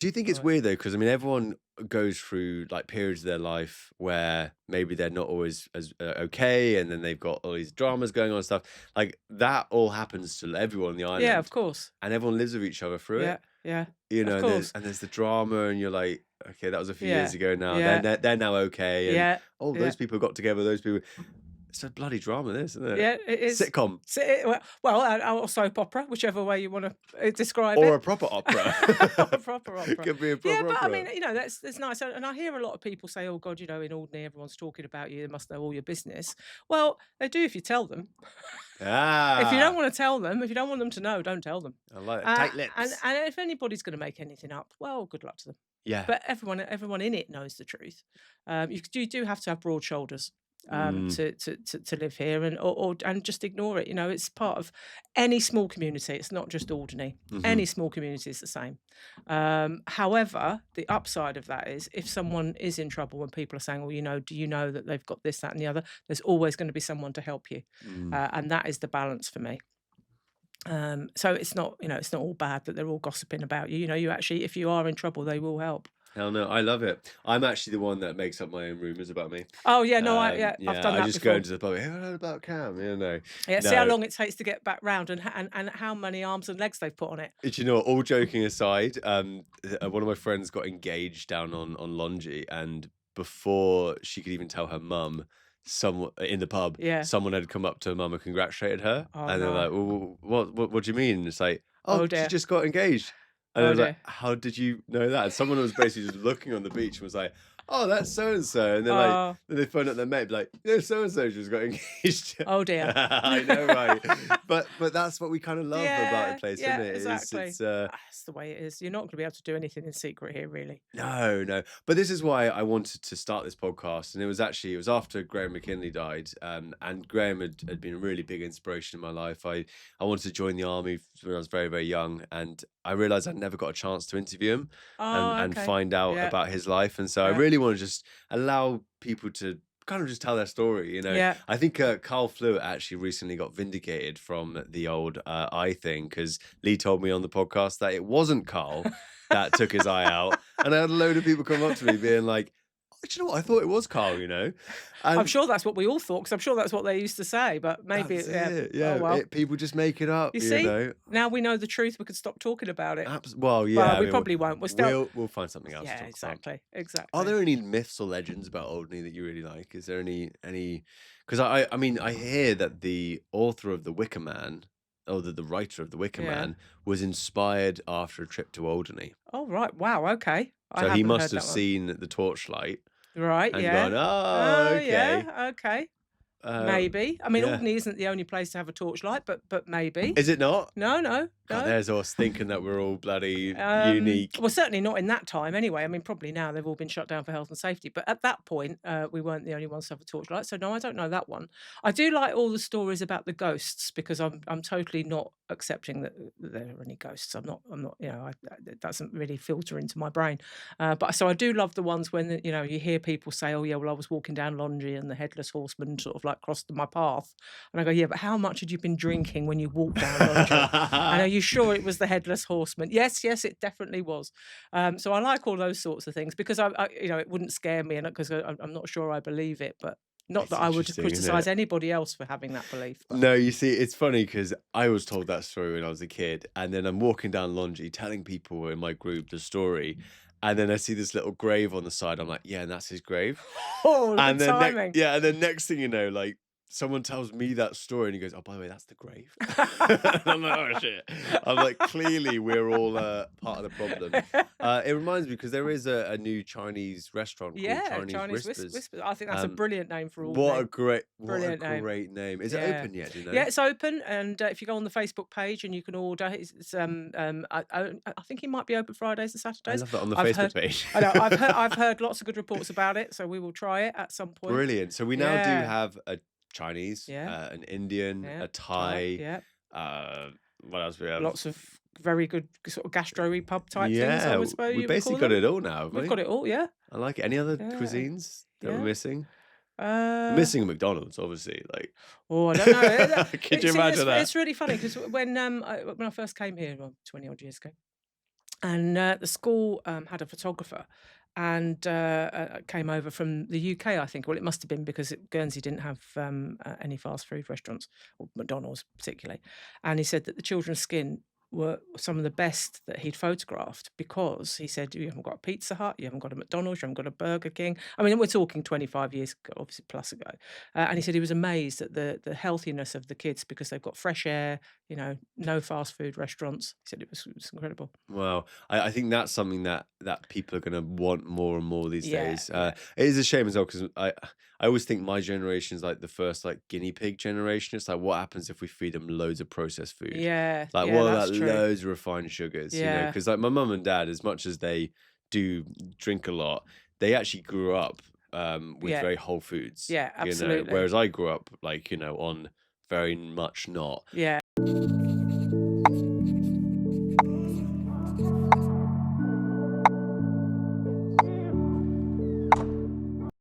Do you think it's weird though? Because I mean, everyone goes through like periods of their life where maybe they're not always as okay, and then they've got all these dramas going on and stuff. Like that all happens to everyone on the Yeah, of island, course. and everyone lives with each other through Yeah, it. yeah, You of know, and course. there's the drama, and you're like, okay, that was a few years Yeah, ago now. yeah, They're now okay, and yeah, oh, yeah. those people got together. Those people. It's a bloody drama, this, isn't it? Yeah, it is. Sitcom So or soap opera, whichever way you want to describe or a it. proper opera. A proper It opera. could be a Yeah, proper but I opera. mean, that's nice. And I hear a lot of people say, "Oh God, in Alderney, everyone's talking about you. They must know all your business." Well, they do if you tell them. If you don't Ah, want to tell them, if you don't want them to know, don't tell them. I like it. Tight And lips. and if anybody's going to make anything up, well, good luck to them. Yeah. But everyone in it knows the truth. You do have to have broad shoulders Mm, to live here, and just ignore it. It's part of any small community. It's not just Alderney. hmm Any small community is the same. However, the upside of that is if someone is in trouble and people are saying, "Well, do you know that they've got this, that, and the other?" There's always going to be someone to help you, mm. and that is the balance for me. So it's not all bad that they're all gossiping about you. You actually, if you are in trouble, they will help. Hell no, I love it. I'm actually the one that makes up my own rumors about me. Oh yeah, no, I've Yeah, done I that just go before. into the public. Hey, I heard about Cam. Yeah, see how No. long it takes to get back round and how many arms and legs they've put on it. Do you know what? All joking aside, one of my friends got engaged down on Longy, and before she could even tell her mum, someone in the pub, Yeah. someone had come up to her mum and congratulated her, Oh and they're no. like, "Well, what do you mean?" And it's like, "Oh, Oh she dear. just got engaged," and I Oh was like, dear. "How did you know that?" And someone was basically just looking on the beach and was like, "Oh, that's so and so," and they're like, Oh. then they phone up their mate, like, "Yeah, so and so just got engaged." Oh dear. I know, right? But that's what we kind of love about the Yeah, place, isn't yeah, it? exactly. It's That's the way it is. You're not gonna be able to do anything in secret here, really. no, no. But this is why I wanted to start this podcast. And it was after Graham McKinley died. And Graham had been a really big inspiration in my life. I wanted to join the army when I was very, very young. And I realized I'd never got a chance to interview him Oh, and okay. find out Yeah, about his life. And so I yeah, really want to just allow people to kind of just tell their story. yeah. I think Carl Flewitt actually recently got vindicated from the old eye thing because Lee told me on the podcast that it wasn't Carl that took his eye out. And I had a load of people come up to me being like, "Oh, do you know what? I thought it was Carl." I'm And sure that's what we all thought, because 'cause I'm sure that's what they used to say, but maybe that's yeah. it. Oh, Yeah. well. People just make it up, You you see? know. Now we know the truth, we could stop talking about it. Well, yeah. Well, I we mean, probably won't. We're still. we'll find something else to Yeah, talk about. exactly, Are exactly. there any myths or legends about Alderney that you really like? Is there any? Because I mean, I hear that the author of The Wicker Man, or the writer of The Wicker Yeah. Man, was inspired after a trip to Alderney. Oh, right. Wow, okay. I So he haven't must heard have that one. seen the torchlight Right, and yeah. gone, "Oh, Oh, okay." yeah, okay. Uh, Maybe. I mean, yeah. Alderney isn't the only place to have a torchlight, but maybe. Is it not? No, no, God, no. there's us thinking that we're all bloody unique. Well, certainly not in that time anyway. I mean, probably now they've all been shut down for health and safety, but at that point, we weren't the only ones to have a torchlight. So no, I don't know that one. I do like all the stories about the ghosts, because I'm totally not accepting that there are any ghosts. I'm not. It doesn't really filter into my brain. But so I do love the ones when you hear people say, "Oh yeah, well I was walking down Longy and the headless horseman sort of like crossed my path," and I go, "Yeah, but how much had you been drinking when you walked down Longy? And are you sure it was the headless horseman?" Yes, yes, it definitely was. So I like all those sorts of things, because it wouldn't scare me, and because I'm not sure I believe it, but not It's that I would interesting, isn't criticise it? anybody else for having that belief. But No, you see, it's funny because I was told that story when I was a kid, and then I'm walking down Longy telling people in my group the story, and then I see this little grave on the side. I'm like, yeah, and that's his grave. oh, good And then timing. and then next thing you know, like someone tells me that story and he goes, "Oh, by the way, that's the grave." I'm like, "Oh shit." I'm like, clearly we're all part of the problem. It reminds me because there is a new Chinese restaurant called Yeah, Chinese Chinese Whispers. whisper. I think that's a Um, brilliant name for what a Alderney. great Brilliant name. name. Is it Yeah. open yet, do you Yeah, know? it's open, and if you go on the Facebook page and you can order, I think it might be open Fridays and I Saturdays. love that on the I've Facebook heard, page. I know, I've heard lots of good reports about it, so we will try it at some point. Brilliant. So we now do Yeah, have a Chinese, yeah, an Indian, yeah. a Thai, Thai, yeah. what else we have? Lots of very good sort of gastro pub type things, I Yeah, would suppose we you would call basically got them. it all now, have We've we? got it all, yeah, I like it. Any other yeah, cuisines that we're yeah. missing? We're Uh, missing a McDonald's, obviously. Like, oh, I don't know. could you See, imagine that? it's really funny, because when I first came here, well, 20 odd years ago, And the school had a photographer and came over from the UK, I think. Well, it must have been because Guernsey didn't have any fast food restaurants, or McDonald's particularly. And he said that the children's skin were some of the best that he'd photographed because he said, you haven't got a Pizza Hut, you haven't got a McDonald's, you haven't got a Burger King. I mean, we're talking 25 years ago, obviously plus ago. And he said he was amazed at the healthiness of the kids because they've got fresh air, no fast food restaurants. He said it was incredible. Wow, I think that's something that people are going to want more and more these Yeah, days. yeah. It is a shame as well because I always think my generation is like the first like guinea pig generation. It's like what happens if we feed them loads of processed food? Yeah, Like yeah, what that's about true. loads of refined sugars? You know, Yeah, because like my mum and dad, as much as they do drink a lot, they actually grew up with yeah, very whole foods. yeah, You know, absolutely. whereas I grew up like on very much not. Yeah.